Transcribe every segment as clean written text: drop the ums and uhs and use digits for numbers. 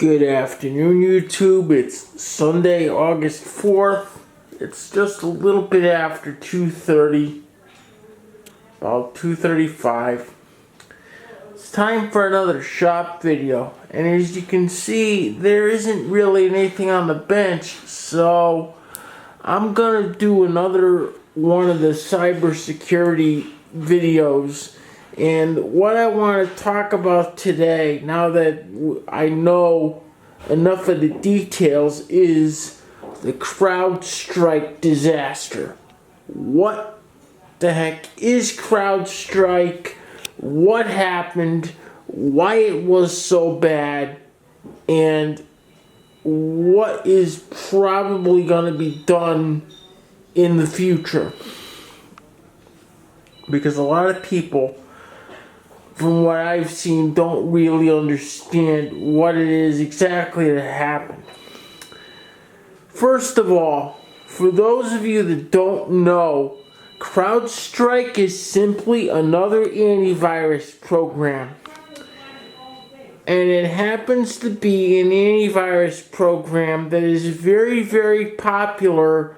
Good afternoon, YouTube. It's Sunday, August 4th. It's just a little bit after 2:30, about 2:35. It's time for another shop video. And as you can see, there isn't really anything on the bench, so I'm gonna do another one of the cybersecurity videos. And what I want to talk about today, now that I know enough of the details, is the Crowdstrike disaster. What the heck is Crowdstrike? What happened? Why it was so bad? And what is probably going to be done in the future? Because a lot of people, from what I've seen, don't really understand what it is exactly that happened. First of all, for those of you that don't know, CrowdStrike is simply another antivirus program. And it happens to be an antivirus program that is very, very popular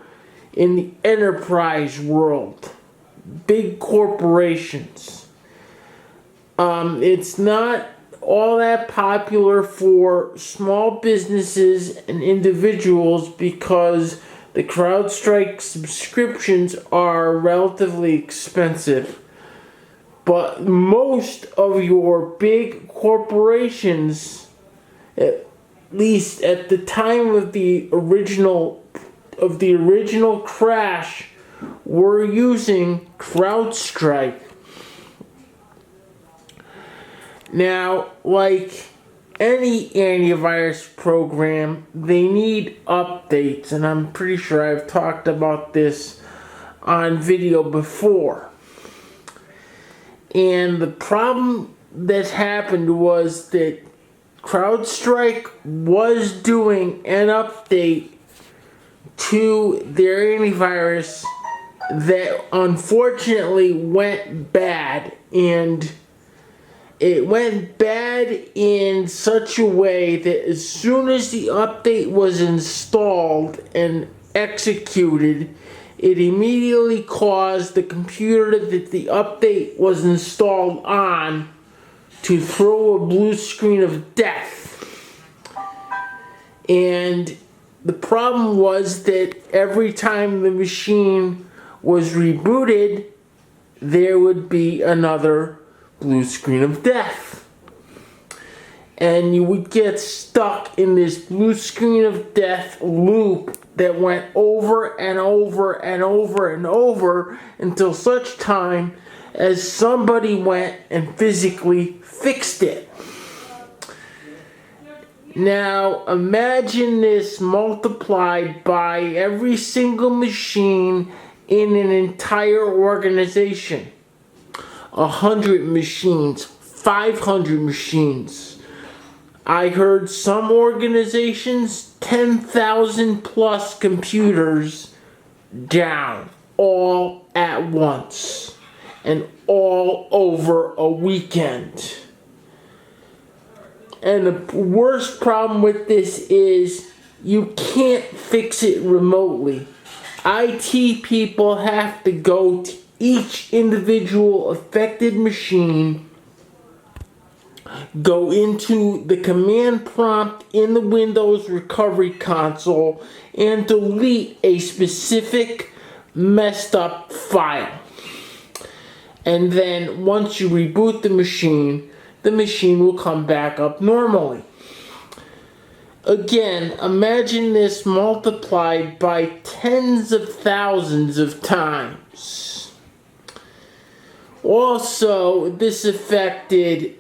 in the enterprise world. Big corporations. It's not all that popular for small businesses and individuals because the CrowdStrike subscriptions are relatively expensive. But most of your big corporations, at least at the time of the original crash, were using CrowdStrike. Now, like any antivirus program, they need updates, and I'm pretty sure I've talked about this on video before. And the problem that happened was that CrowdStrike was doing an update to their antivirus that unfortunately went bad, and it went bad in such a way that as soon as the update was installed and executed, it immediately caused the computer that the update was installed on to throw a blue screen of death. And the problem was that every time the machine was rebooted, there would be another blue screen of death. And you would get stuck in this blue screen of death loop that went over and over and over and over until such time as somebody went and physically fixed it. Now imagine this multiplied by every single machine in an entire organization. 100 machines, 500 machines. I heard some organizations, 10,000 plus computers down all at once and all over a weekend. And the worst problem with this is you can't fix it remotely. IT people have to go to each individual affected machine, go into the command prompt in the Windows recovery console, and delete a specific messed up file. And then once you reboot the machine will come back up normally. Again, imagine this multiplied by tens of thousands of times. Also, this affected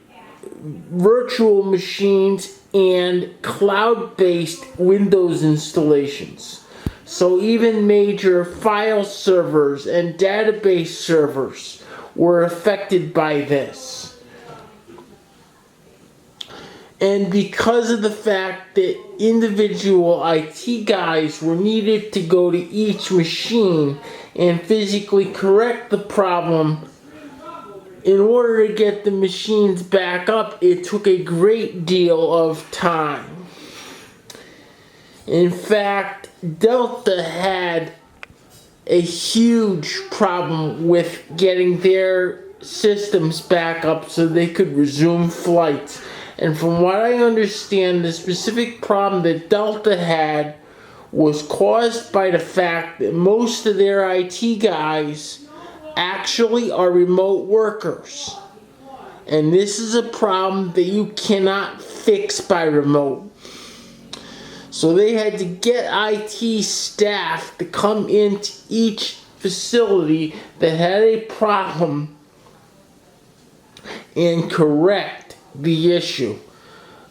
virtual machines and cloud-based Windows installations. So even major file servers and database servers were affected by this. And because of the fact that individual IT guys were needed to go to each machine and physically correct the problem, in order to get the machines back up, it took a great deal of time. In fact, Delta had a huge problem with getting their systems back up so they could resume flights. And from what I understand, the specific problem that Delta had was caused by the fact that most of their IT guys actually are remote workers. And this is a problem that you cannot fix by remote. So they had to get IT staff to come into each facility that had a problem and correct the issue.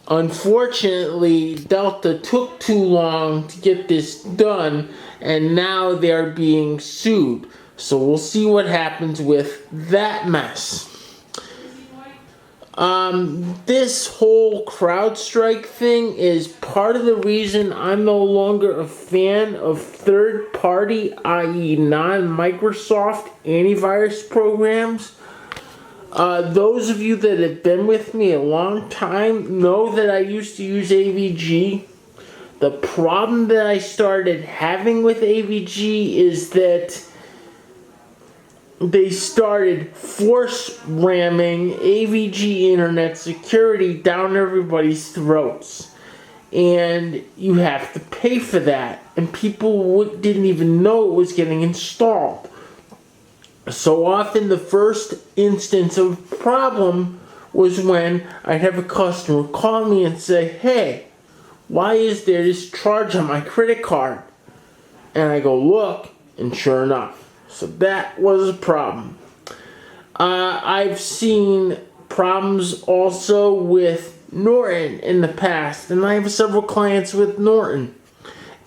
Unfortunately, Delta took too long to get this done, and now they're being sued. So we'll see what happens with that mess. This whole Crowdstrike thing is part of the reason I'm no longer a fan of third-party, i.e. non-Microsoft antivirus programs. Those of you that have been with me a long time know that I used to use AVG. The problem that I started having with AVG is that they started force ramming AVG internet security down everybody's throats. And you have to pay for that. And people didn't even know it was getting installed. So often the first instance of problem was when I'd have a customer call me and say, hey, why is there this charge on my credit card? And I go, look, and sure enough. So that was a problem. I've seen problems also with Norton in the past, and I have several clients with Norton.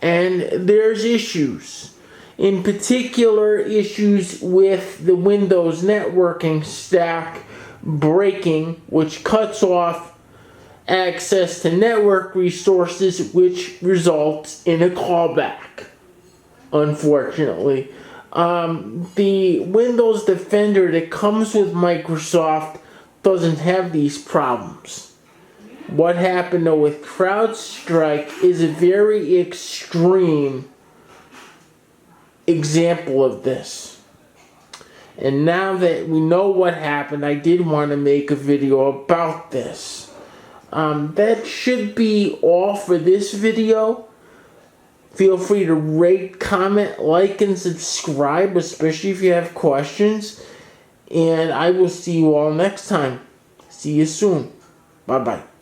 And there's issues. In particular, issues with the Windows networking stack breaking, which cuts off access to network resources, which results in a callback, unfortunately. The Windows Defender that comes with Microsoft doesn't have these problems. What happened though with CrowdStrike is a very extreme example of this. And now that we know what happened, I did want to make a video about this. That should be all for this video. Feel free to rate, comment, like, and subscribe, especially if you have questions. And I will see you all next time. See you soon. Bye-bye.